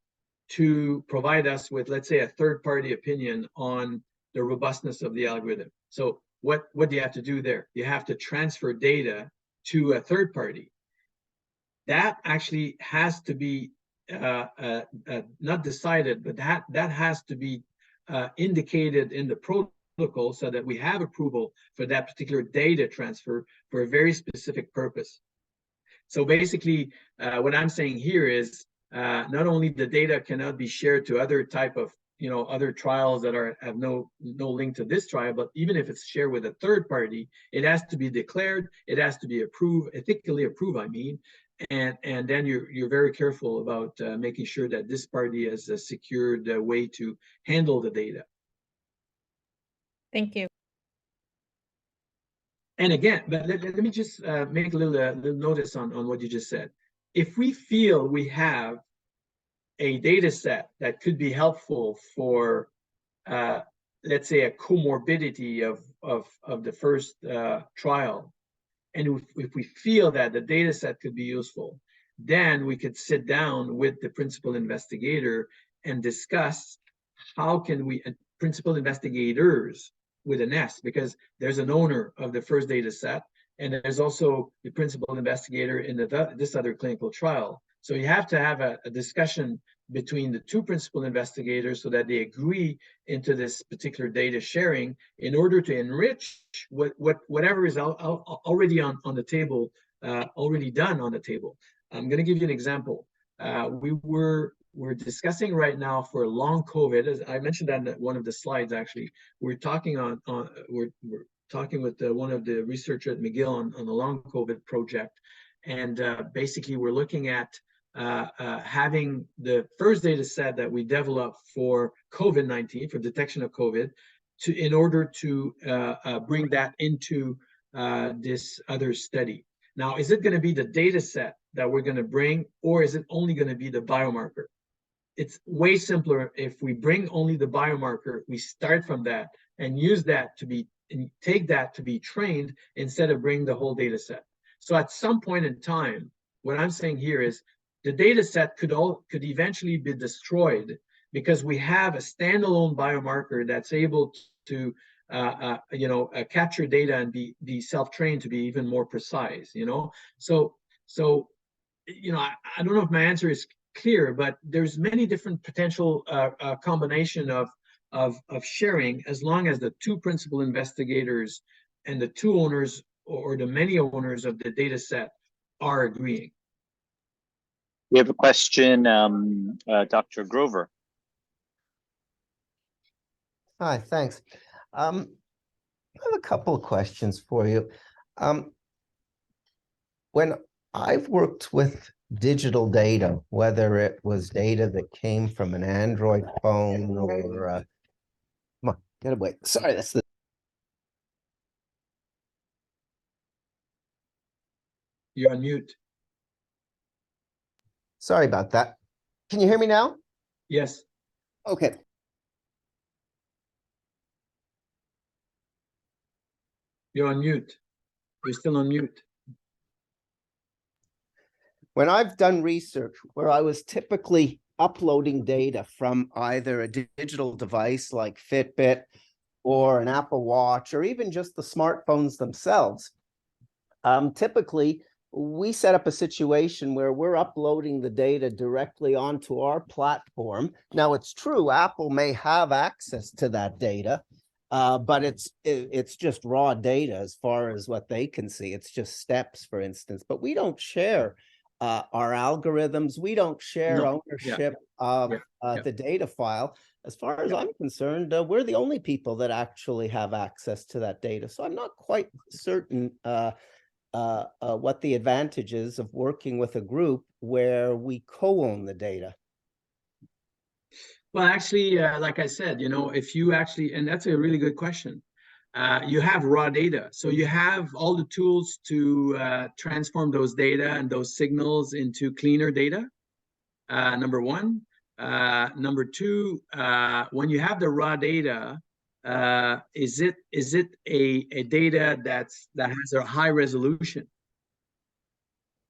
to provide us with, let's say, a third-party opinion on the robustness of the algorithm. So what do you have to do there? You have to transfer data to a third party. That actually has to be not decided, but that has to be indicated in the protocol so that we have approval for that particular data transfer for a very specific purpose. So basically, what I'm saying here is not only the data cannot be shared to other type of other trials that have no link to this trial, but even if it's shared with a third party, it has to be declared, it has to be approved, ethically approved, I mean, and then you're very careful about making sure that this party has a secured way to handle the data. Thank you. And again, but let me just make a little notice on what you just said. If we feel we have a data set that could be helpful for, let's say, a comorbidity of the first trial, and if we feel that the data set could be useful, then we could sit down with the principal investigator and discuss how can we, principal investigators with an S, because there's an owner of the first data set, and there's also the principal investigator in this other clinical trial. So you have to have a discussion between the two principal investigators so that they agree into this particular data sharing in order to enrich whatever is already on the table, already done on the table. I'm going to give you an example. We're discussing right now for long COVID, as I mentioned that in one of the slides. Actually, we're talking we're talking with one of the researchers at McGill on the long COVID project, and basically we're looking at having the first data set that we developed for COVID-19, for detection of COVID, in order to bring that into this other study. Now, is it going to be the data set that we're going to bring, or is it only going to be the biomarker? It's way simpler if we bring only the biomarker, we start from that and use that and take that to be trained instead of bringing the whole data set. So at some point in time, what I'm saying here is the data set could eventually be destroyed because we have a standalone biomarker that's able to capture data and be self-trained to be even more precise. So I don't know if my answer is clear, but there's many different potential combination of sharing, as long as the two principal investigators and the two owners or the many owners of the data set are agreeing. We have a question, Dr. Grover. Hi, thanks. I have a couple of questions for you. When I've worked with digital data, whether it was data that came from an Android phone or come on, get away. Sorry, that's the. You're on mute. Sorry about that. Can you hear me now? Yes. Okay. You're on mute. You're still on mute. When I've done research where I was typically uploading data from either a digital device like Fitbit or an Apple Watch, or even just the smartphones themselves, typically we set up a situation where we're uploading the data directly onto our platform. Now, it's true, Apple may have access to that data, but it's just raw data as far as what they can see. It's just steps, for instance, but we don't share our algorithms. We don't share ownership of the data file. As far as I'm concerned, we're the only people that actually have access to that data. So I'm not quite certain what the advantage is of working with a group where we co-own the data. Well, actually, like I said, you know, if you actually, and that's a really good question. You have raw data. So you have all the tools to transform those data and those signals into cleaner data, number one. Number two, when you have the raw data, is it a data that has a high resolution?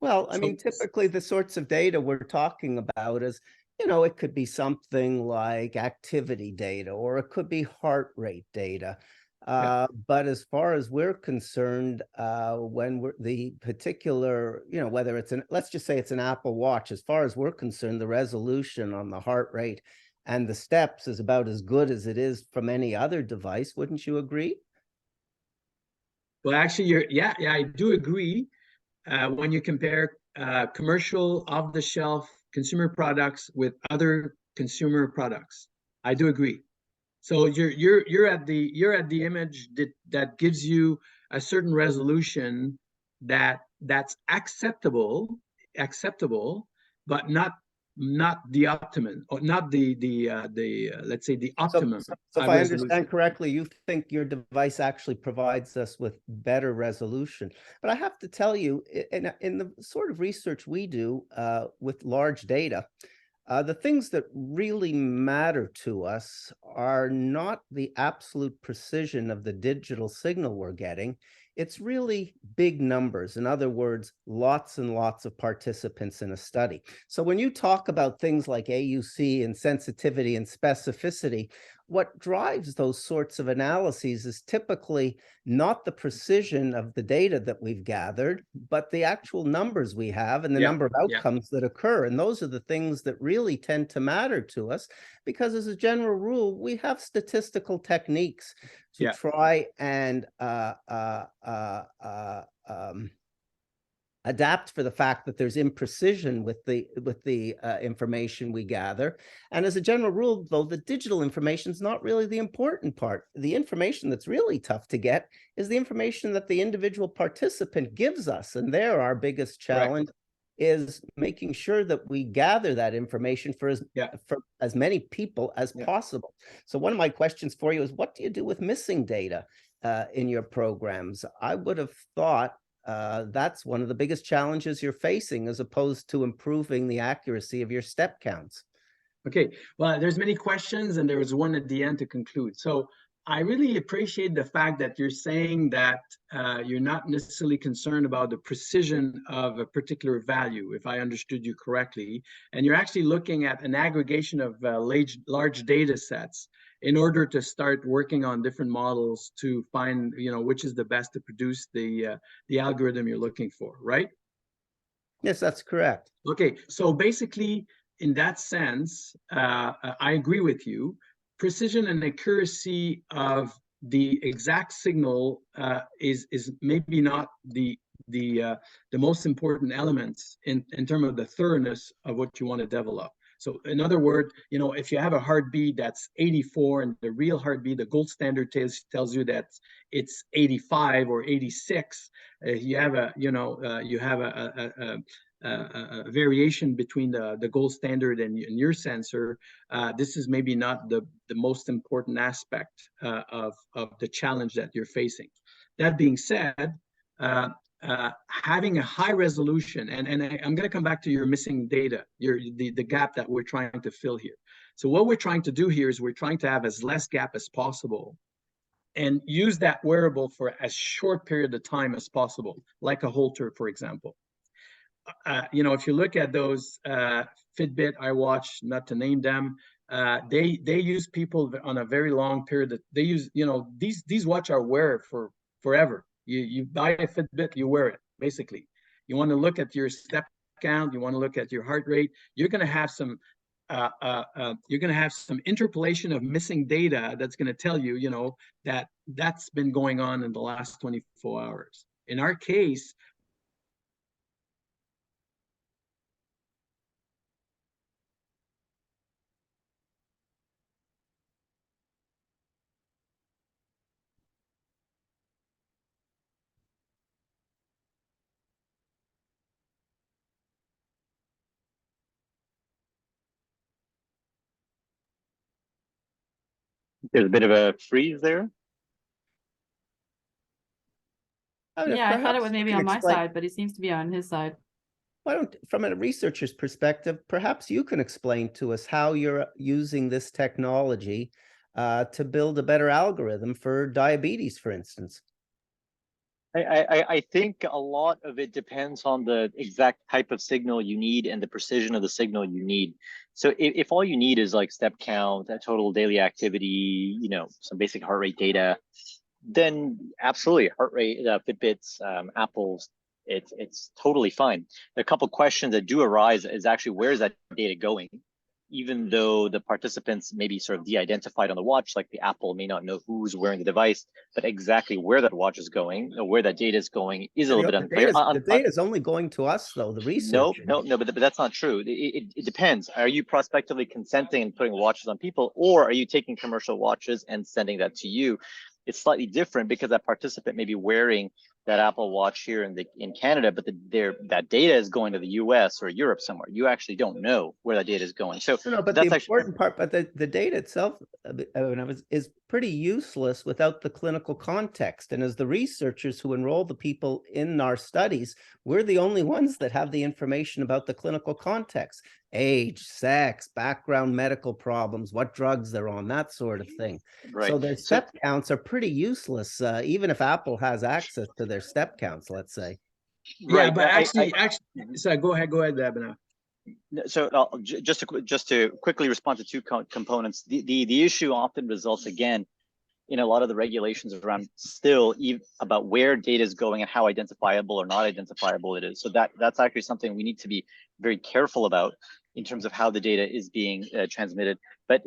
Well, I mean, typically the sorts of data we're talking about is, you know, it could be something like activity data, or it could be heart rate data. But as far as we're concerned, when we're the particular, you know, whether it's let's just say it's an Apple Watch, as far as we're concerned, the resolution on the heart rate and the steps is about as good as it is from any other device. Wouldn't you agree? Well, actually, I do agree. When you compare commercial off-the-shelf consumer products with other consumer products, I do agree. So you're at the image that gives you a certain resolution that's acceptable, but not the optimum, or not the let's say the optimum. So if I understand correctly, you think your device actually provides us with better resolution. But I have to tell you, in the sort of research we do with large data, the things that really matter to us are not the absolute precision of the digital signal we're getting. It's really big numbers. In other words, lots and lots of participants in a study. So when you talk about things like AUC and sensitivity and specificity, what drives those sorts of analyses is typically not the precision of the data that we've gathered, but the actual numbers we have and the number of outcomes that occur. And those are the things that really tend to matter to us, because as a general rule, we have statistical techniques to try and adapt for the fact that there's imprecision with the information we gather. And as a general rule, though, the digital information is not really the important part. The information that's really tough to get is the information that the individual participant gives us. And there, our biggest challenge is making sure that we gather that information for as many people as possible. So one of my questions for you is, what do you do with missing data in your programs? I would have thought that's one of the biggest challenges you're facing, as opposed to improving the accuracy of your step counts. Okay, well, there's many questions, and there was one at the end to conclude. So I really appreciate the fact that you're saying that you're not necessarily concerned about the precision of a particular value, if I understood you correctly, and you're actually looking at an aggregation of large data sets in order to start working on different models to find, you know, which is the best to produce the algorithm you're looking for, right? Yes, that's correct. Okay, so basically, in that sense, I agree with you. Precision and accuracy of the exact signal is maybe not the most important elements in terms of the thoroughness of what you want to develop. So in other words, you know, if you have a heartbeat that's 84 and the real heartbeat, the gold standard tells you that it's 85 or 86, you have a, you know, a variation between the gold standard and your sensor. This is maybe not the most important aspect of the challenge that you're facing. That being said, having a high resolution, and I'm going to come back to your missing data, the gap that we're trying to fill here. So what we're trying to do here is we're trying to have as less gap as possible, and use that wearable for as short period of time as possible, like a Holter, for example. You know, if you look at those Fitbit, iWatch, not to name them, they use people on a very long period. They use, you know, these watch are wear for forever. You buy a Fitbit, you wear it, basically. You want to look at your step count, you want to look at your heart rate. You're going to have some interpolation of missing data that's going to tell you, you know, that that's been going on in the last 24 hours. In our case, There's a bit of a freeze there. Yeah, I thought it was Perhaps you maybe can on my explain- side, but he seems to be on his side. Why don't, from a researcher's perspective, perhaps you can explain to us how you're using this technology to build a better algorithm for diabetes, for instance. I think a lot of it depends on the exact type of signal you need and the precision of the signal you need. So if all you need is like step count, total daily activity, you know, some basic heart rate data, then absolutely heart rate, Fitbits, Apple's, it's totally fine. A couple questions that do arise is actually where is that data going? Even though the participants may be sort of de-identified on the watch, like the Apple may not know who's wearing the device, but exactly where that watch is going or where that data is going is a little bit unclear. The data is only going to us, though, the research. No, but that's not true. It depends. Are you prospectively consenting and putting watches on people, or are you taking commercial watches and sending that to you? It's slightly different because that participant may be wearing that Apple Watch here in Canada, but that data is going to the US or Europe somewhere. You actually don't know where that data is going. So No, but that's the actually important part, but the data itself is pretty useless without the clinical context. And as the researchers who enroll the people in our studies, we're the only ones that have the information about the clinical context: age, sex, background medical problems, what drugs they're on, that sort of thing. right. So their step counts are pretty useless, even if Apple has access to their step counts, let's say. yeah, Right. but actually, so go ahead, Abhinav. So just to quickly respond to two components, the issue often results again in a lot of the regulations around still about where data is going and how identifiable or not identifiable it is. So that's actually something we need to be very careful about in terms of how the data is being transmitted. But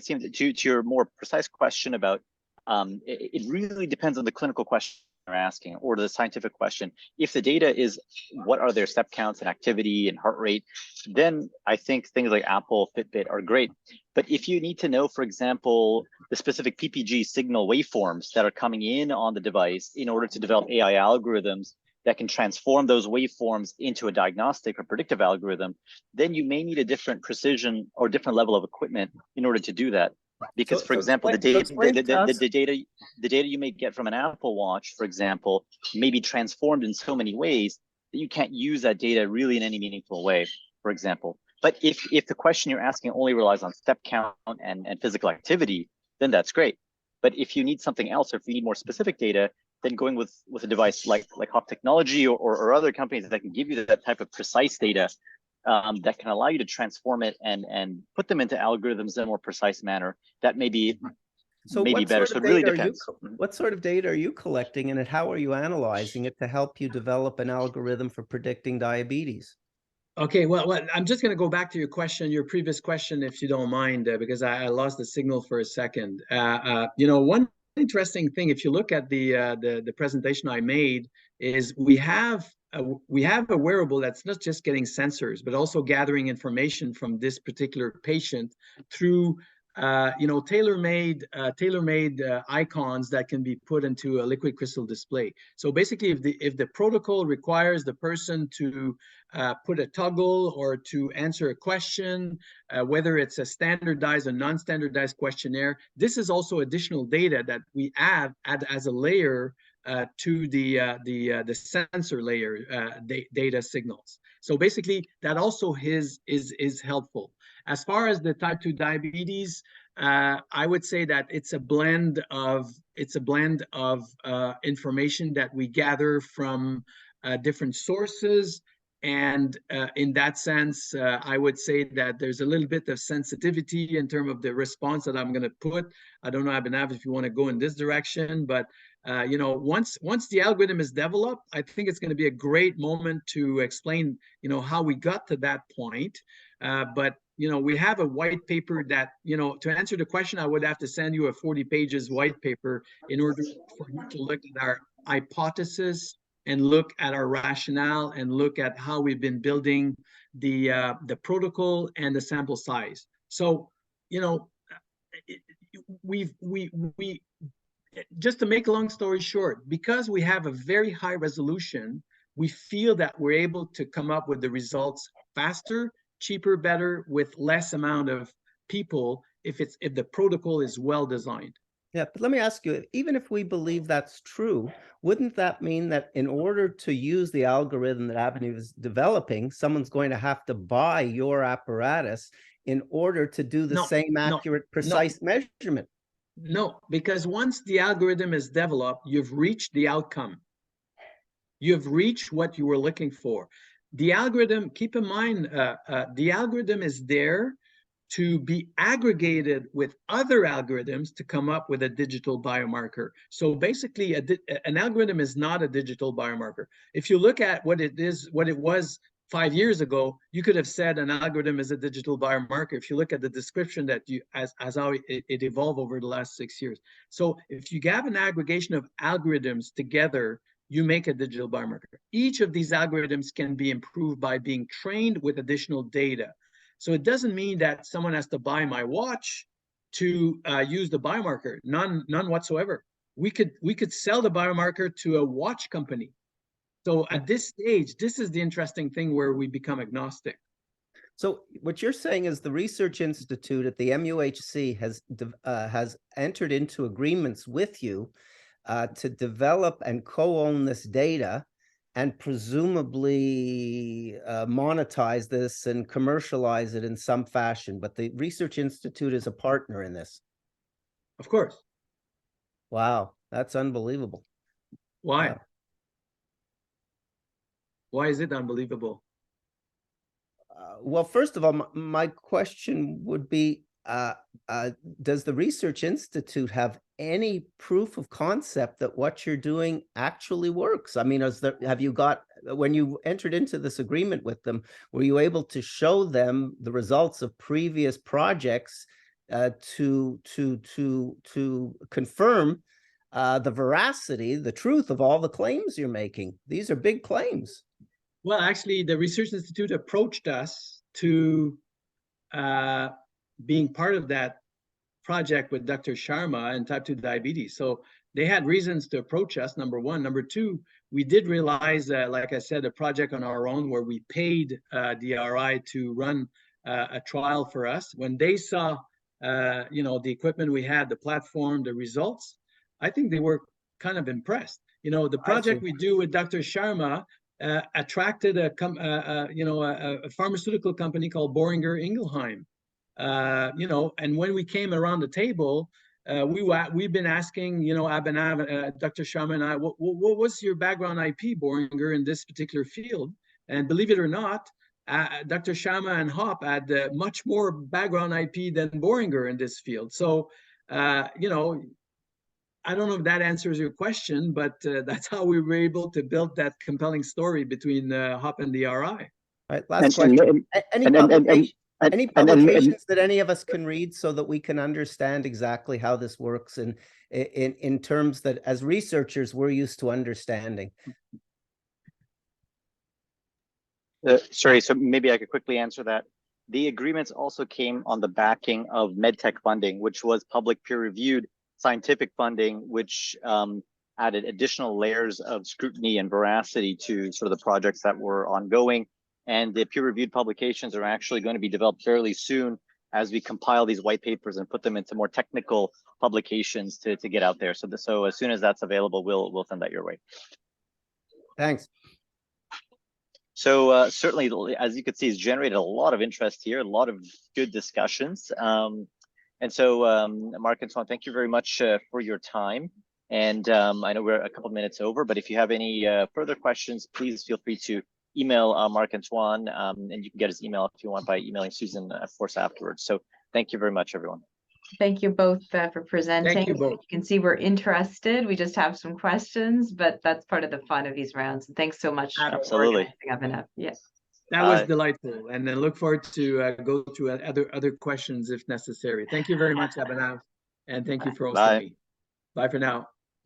seems to your more precise question about it really depends on the clinical question you're asking or the scientific question. If the data is what are their step counts and activity and heart rate, then I think things like Apple, Fitbit are great. But if you need to know, for example, the specific PPG signal waveforms that are coming in on the device in order to develop AI algorithms that can transform those waveforms into a diagnostic or predictive algorithm, then you may need a different precision or different level of equipment in order to do that. Because, for example, the data you may get from an Apple Watch, for example, may be transformed in so many ways that you can't use that data really in any meaningful way, for example. But if the question you're asking only relies on step count and physical activity, then that's great. But if you need something else, or if you need more specific data, then going with a device like HopTech or other companies that can give you that type of precise data that can allow you to transform it and put them into algorithms in a more precise manner, that may be better. So it really depends. What sort of data are you collecting, and how are you analyzing it to help you develop an algorithm for predicting diabetes? Okay, well, I'm just going to go back to your previous question, if you don't mind, because I lost the signal for a second. You know, one interesting thing, if you look at the presentation I made, is we have a wearable that's not just getting sensors, but also gathering information from this particular patient through you know, tailor-made icons that can be put into a liquid crystal display. So basically, if the protocol requires the person to put a toggle or to answer a question, whether it's a standardized or non-standardized questionnaire, this is also additional data that we add as a layer to the sensor layer data signals. So basically, that also is helpful. As far as the type 2 diabetes, I would say that it's a blend of information that we gather from different sources. And in that sense, I would say that there's a little bit of sensitivity in terms of the response that I'm going to put. I don't know, Abhinav, if you want to go in this direction, but you know, once the algorithm is developed, I think it's going to be a great moment to explain, you know, how we got to that point. But you know, we have a white paper that, you know, to answer the question, I would have to send you a 40 pages white paper in order for you to look at our hypothesis and look at our rationale and look at how we've been building the protocol and the sample size. So, you know, we just to make a long story short, because we have a very high resolution, we feel that we're able to come up with the results faster, cheaper, better, with less amount of people if the protocol is well designed. Yeah, but let me ask you, even if we believe that's true, wouldn't that mean that in order to use the algorithm that Avenue is developing, someone's going to have to buy your apparatus in order to do the same accurate, precise measurement? No, because once the algorithm is developed, you've reached the outcome. You've reached what you were looking for. The algorithm, keep in mind, the algorithm is there to be aggregated with other algorithms to come up with a digital biomarker. So basically, an algorithm is not a digital biomarker. If you look at what it is, what it was 5 years ago, you could have said an algorithm is a digital biomarker. If you look at the description that as how it evolved over the last 6 years. So if you have an aggregation of algorithms together, you make a digital biomarker. Each of these algorithms can be improved by being trained with additional data. So it doesn't mean that someone has to buy my watch to use the biomarker. None whatsoever. We could sell the biomarker to a watch company. So at this stage, this is the interesting thing where we become agnostic. So what you're saying is the Research Institute at the MUHC has entered into agreements with you to develop and co-own this data and presumably monetize this and commercialize it in some fashion. But the Research Institute is a partner in this. Of course. Wow, that's unbelievable. Why? Wow. Why is it unbelievable? Well, first of all, my question would be, does the Research Institute have any proof of concept that what you're doing actually works? I mean, have you got, when you entered into this agreement with them, were you able to show them the results of previous projects to confirm the veracity, the truth of all the claims you're making? These are big claims. Well, actually, the Research Institute approached us to being part of that project with Dr. Sharma and type 2 diabetes. So they had reasons to approach us, number one. Number two, we did realize, like I said, a project on our own where we paid DRI to run a trial for us. When they saw, you know, the equipment we had, the platform, the results, I think they were kind of impressed. You know, the project we do with Dr. Sharma attracted a pharmaceutical company called Boehringer Ingelheim. You know, and when we came around the table, we've been asking, you know, Abhinav, Dr. Sharma and I, what was your background IP, Boehringer, in this particular field? And believe it or not, Dr. Sharma and Hop had much more background IP than Boehringer in this field. So, you know, I don't know if that answers your question, but that's how we were able to build that compelling story between Hop and DRI. All right, last question. Any publications that any of us can read so that we can understand exactly how this works in terms that as researchers we're used to understanding? Sorry, so maybe I could quickly answer that. The agreements also came on the backing of MedTech funding, which was public peer-reviewed scientific funding, which added additional layers of scrutiny and veracity to sort of the projects that were ongoing. And the peer-reviewed publications are actually going to be developed fairly soon as we compile these white papers and put them into more technical publications to get out there. So as soon as that's available, we'll send that your way. Thanks. So certainly, as you can see, it's generated a lot of interest here, a lot of good discussions. And so, Marc-Antoine, thank you very much for your time. And I know we're a couple minutes over, but if you have any further questions, please feel free to email Marc-Antoine, and you can get his email if you want by emailing Susan, of course, afterwards. So thank you very much, everyone. Thank you both for presenting. Thank you both. You can see we're interested. We just have some questions, but that's part of the fun of these rounds. And thanks so much Absolutely. for organizing Abhinav. Yes. That was delightful, and then look forward to go to other questions if necessary. Thank you very much, Abhinav, and thank you for hosting me. Bye for now.